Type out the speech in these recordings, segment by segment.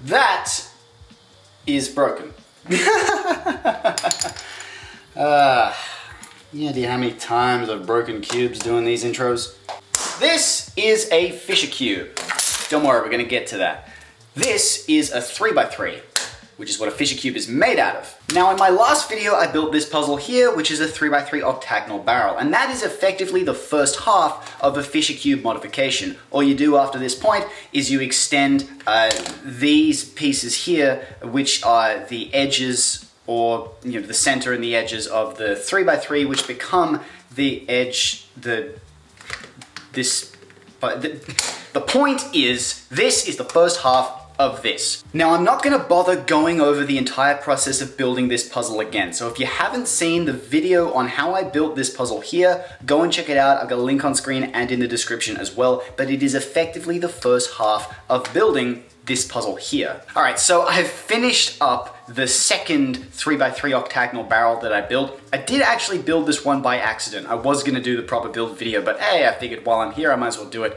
That is broken. Any idea how many times I've broken cubes doing these intros? This is a Fisher cube. Don't worry, we're gonna get to that. This is a 3x3, which is what a Fisher cube is made out of. Now in my last video, I built this puzzle here, which is a 3x3 octagonal barrel, and that is effectively the first half of a Fisher cube modification. All you do after this point is you extend these pieces here, which are the edges, or the center and the edges of the 3x3, which become the edge, the point is, this is the first half of this. Now I'm not gonna bother going over the entire process of building this puzzle again, so if you haven't seen the video on how I built this puzzle here, go and check it out. I've got a link on screen and in the description as well, but it is effectively the first half of building this puzzle here. All right, so I've finished up the second 3x3 octagonal barrel that I built. I did actually build this one by accident. I was gonna do the proper build video, but hey, I figured while I'm here, I might as well do it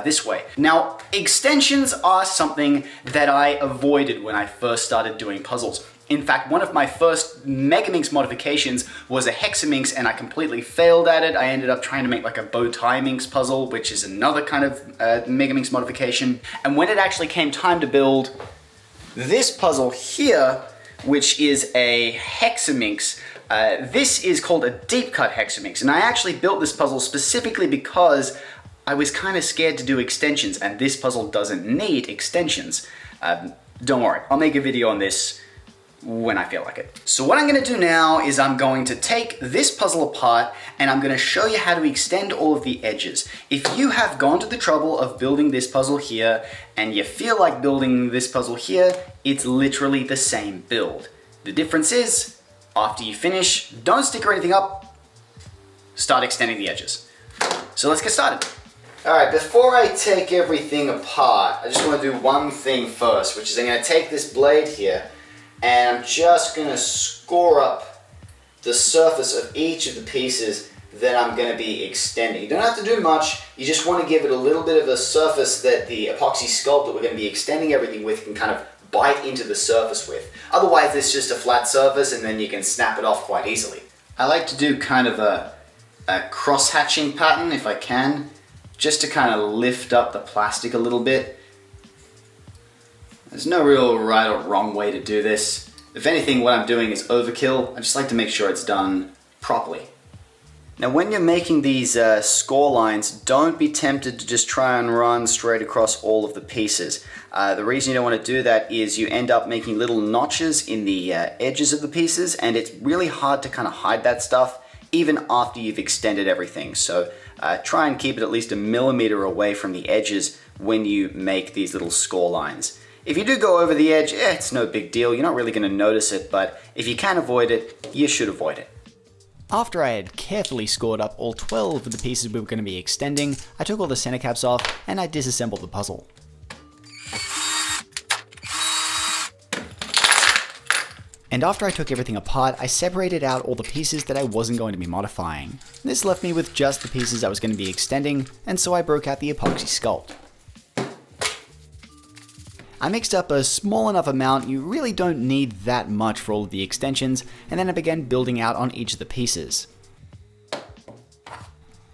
this way. Now, extensions are something that I avoided when I first started doing puzzles. In fact, one of my first Megaminx modifications was a Hexaminx, and I completely failed at it. I ended up trying to make like a bow tie minx puzzle, which is another kind of Megaminx modification. And when it actually came time to build this puzzle here, which is a Hexaminx, this is called a deep cut Hexaminx. And I actually built this puzzle specifically because I was kind of scared to do extensions, and this puzzle doesn't need extensions. Don't worry, I'll make a video on this when I feel like it. So what I'm gonna do now is I'm going to take this puzzle apart and I'm gonna show you how to extend all of the edges. If you have gone to the trouble of building this puzzle here and you feel like building this puzzle here, it's literally the same build. The difference is, after you finish, don't stick anything up, start extending the edges. So let's get started. All right, before I take everything apart, I just wanna do one thing first, which is I'm gonna take this blade here and I'm just gonna score up the surface of each of the pieces that I'm gonna be extending. You don't have to do much, you just wanna give it a little bit of a surface that the epoxy sculpt that we're gonna be extending everything with can kind of bite into the surface with. Otherwise, it's just a flat surface and then you can snap it off quite easily. I like to do kind of a cross-hatching pattern if I can, just to kind of lift up the plastic a little bit. There's no real right or wrong way to do this. If anything, what I'm doing is overkill. I just like to make sure it's done properly. Now when you're making these score lines, don't be tempted to just try and run straight across all of the pieces. The reason you don't want to do that is you end up making little notches in the edges of the pieces, and it's really hard to kind of hide that stuff even after you've extended everything. So try and keep it at least 1 millimeter away from the edges when you make these little score lines. If you do go over the edge, it's no big deal. You're not really going to notice it, but if you can avoid it, you should avoid it. After I had carefully scored up all 12 of the pieces we were going to be extending, I took all the center caps off and I disassembled the puzzle. And after I took everything apart, I separated out all the pieces that I wasn't going to be modifying. This left me with just the pieces I was going to be extending, and so I broke out the epoxy sculpt. I mixed up a small enough amount, you really don't need that much for all of the extensions, and then I began building out on each of the pieces.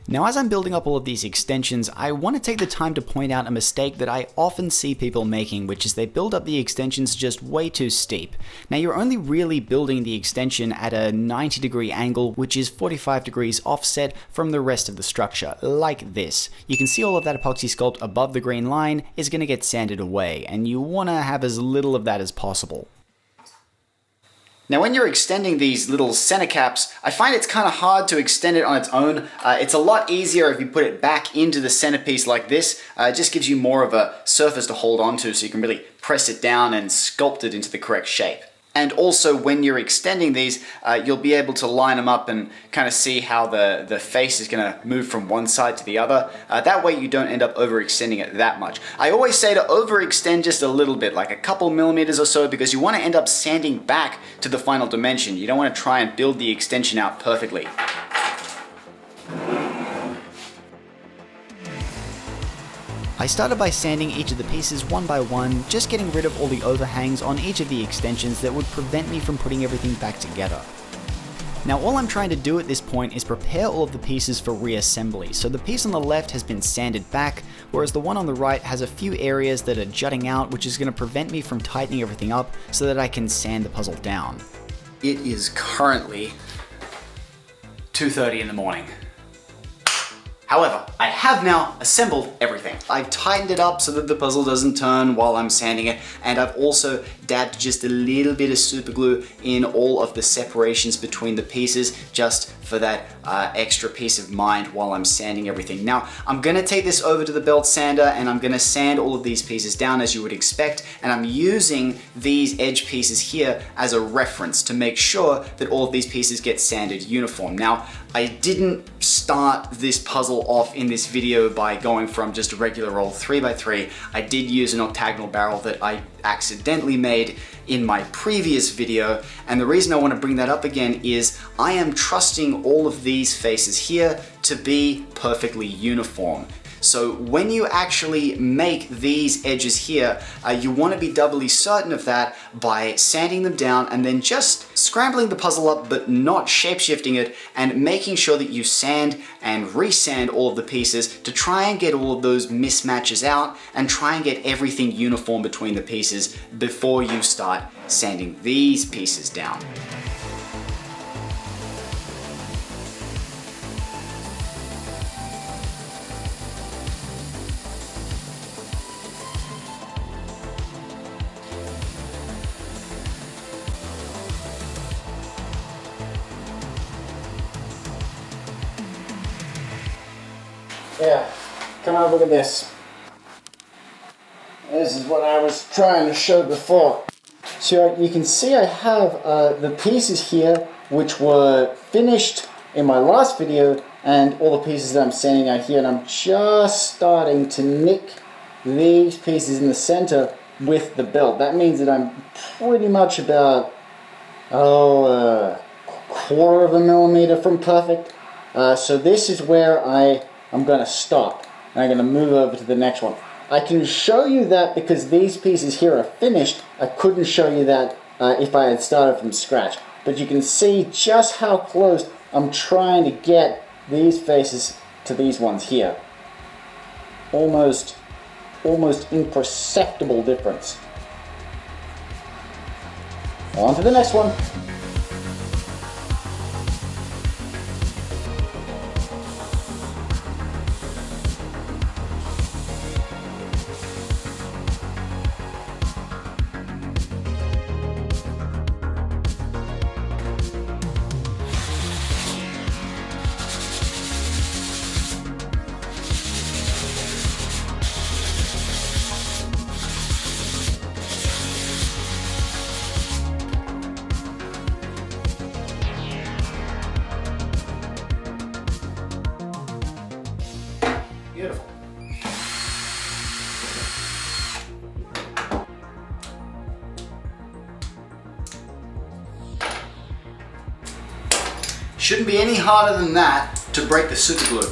Now as I'm building up all of these extensions, I want to take the time to point out a mistake that I often see people making, which is they build up the extensions just way too steep. Now you're only really building the extension at a 90-degree angle, which is 45 degrees offset from the rest of the structure, like this. You can see all of that epoxy sculpt above the green line is going to get sanded away, and you want to have as little of that as possible. Now when you're extending these little center caps, I find it's kind of hard to extend it on its own. It's a lot easier if you put it back into the centerpiece like this. It just gives you more of a surface to hold onto so you can really press it down and sculpt it into the correct shape. And also when you're extending these, you'll be able to line them up and kind of see how the face is going to move from one side to the other. That way you don't end up overextending it that much. I always say to overextend just a little bit, like a couple millimeters or so, because you want to end up sanding back to the final dimension. You don't want to try and build the extension out perfectly. I started by sanding each of the pieces one by one, just getting rid of all the overhangs on each of the extensions that would prevent me from putting everything back together. Now all I'm trying to do at this point is prepare all of the pieces for reassembly, so the piece on the left has been sanded back, whereas the one on the right has a few areas that are jutting out, which is going to prevent me from tightening everything up so that I can sand the puzzle down. It is currently 2:30 in the morning. However, I have now assembled everything. I've tightened it up so that the puzzle doesn't turn while I'm sanding it, and I've also dabbed just a little bit of super glue in all of the separations between the pieces, just for that extra peace of mind while I'm sanding everything. Now, I'm gonna take this over to the belt sander and I'm gonna sand all of these pieces down as you would expect, and I'm using these edge pieces here as a reference to make sure that all of these pieces get sanded uniform. Now, I didn't start this puzzle off in this video by going from just a regular old 3x3. I did use an octagonal barrel that I accidentally made in my previous video, and the reason I want to bring that up again is I am trusting all of these faces here to be perfectly uniform. So when you actually make these edges here, you want to be doubly certain of that by sanding them down and then just scrambling the puzzle up but not shape-shifting it, and making sure that you sand and resand all of the pieces to try and get all of those mismatches out and try and get everything uniform between the pieces before you start sanding these pieces down. Yeah, come on, look at this. This is what I was trying to show before. So you can see I have the pieces here which were finished in my last video, and all the pieces that I'm sanding out here, and I'm just starting to nick these pieces in the center with the belt. That means that I'm pretty much about a quarter of a millimeter from perfect. So this is where I'm going to stop, and I'm going to move over to the next one. I can show you that because these pieces here are finished. I couldn't show you that if I had started from scratch. But you can see just how close I'm trying to get these faces to these ones here. Almost imperceptible difference. On to the next one. Beautiful. Shouldn't be any harder than that to break the super glue.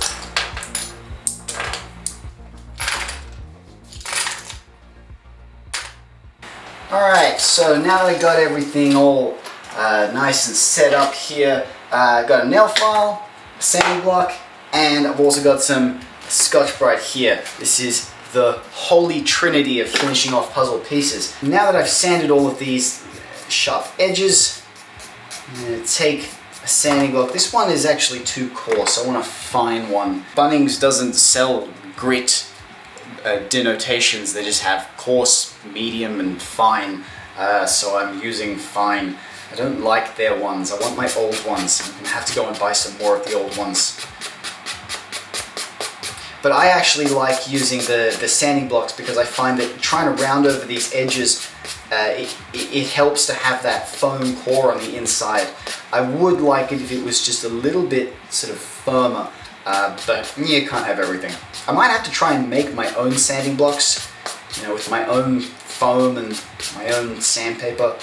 Alright, so now that I got everything all nice and set up here, I've got a nail file, a sanding block, and I've also got some Scotch-Brite here. This is the holy trinity of finishing off puzzle pieces. Now that I've sanded all of these sharp edges, I'm going to take a sanding block. This one is actually too coarse. I want a fine one. Bunnings doesn't sell grit denotations. They just have coarse, medium, and fine. So I'm using fine. I don't like their ones. I want my old ones. I'm going to have to go and buy some more of the old ones. But I actually like using the sanding blocks because I find that trying to round over these edges, it helps to have that foam core on the inside. I would like it if it was just a little bit sort of firmer, but you can't have everything. I might have to try and make my own sanding blocks, you know, with my own foam and my own sandpaper,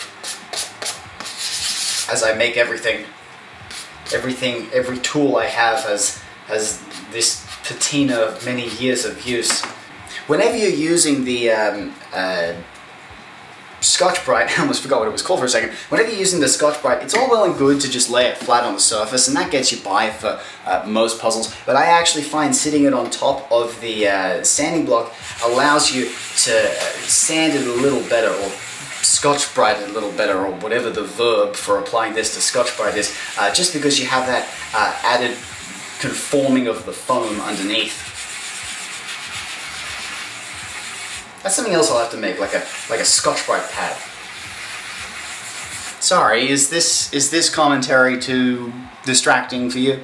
as I make everything. Every tool I have has this patina of many years of use. whenever you're using the Scotch-Brite, I almost forgot what it was called for a second. Whenever you're using the Scotch-Brite, it's all well and good to just lay it flat on the surface, and that gets you by for most puzzles. But I actually find sitting it on top of the sanding block allows you to sand it a little better, or Scotch-Brite it a little better, or whatever the verb for applying this to Scotch-Brite is, just because you have that added conforming of the foam underneath. That's something else I'll have to make, like a Scotch-Brite pad. Sorry, is this commentary too distracting for you?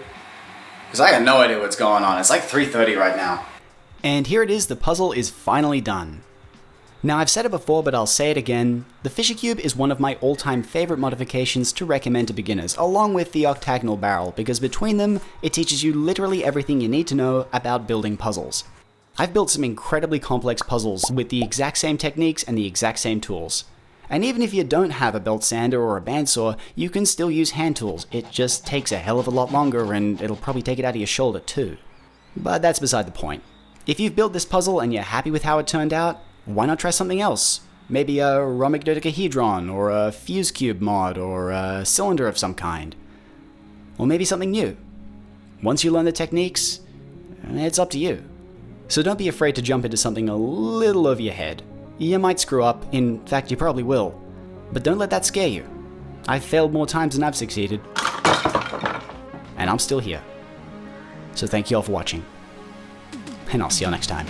Because I got no idea what's going on. It's like 3:30 right now. And here it is, the puzzle is finally done. Now I've said it before, but I'll say it again, the Fisher Cube is one of my all-time favorite modifications to recommend to beginners, along with the octagonal barrel, because between them, it teaches you literally everything you need to know about building puzzles. I've built some incredibly complex puzzles with the exact same techniques and the exact same tools. And even if you don't have a belt sander or a bandsaw, you can still use hand tools. It just takes a hell of a lot longer, and it'll probably take it out of your shoulder too. But that's beside the point. If you've built this puzzle and you're happy with how it turned out, why not try something else? Maybe a rhomic dodecahedron, or a fuse cube mod, or a cylinder of some kind. Or maybe something new. Once you learn the techniques, it's up to you. So don't be afraid to jump into something a little over your head. You might screw up, in fact you probably will, but don't let that scare you. I've failed more times than I've succeeded, and I'm still here. So thank you all for watching, and I'll see you all next time.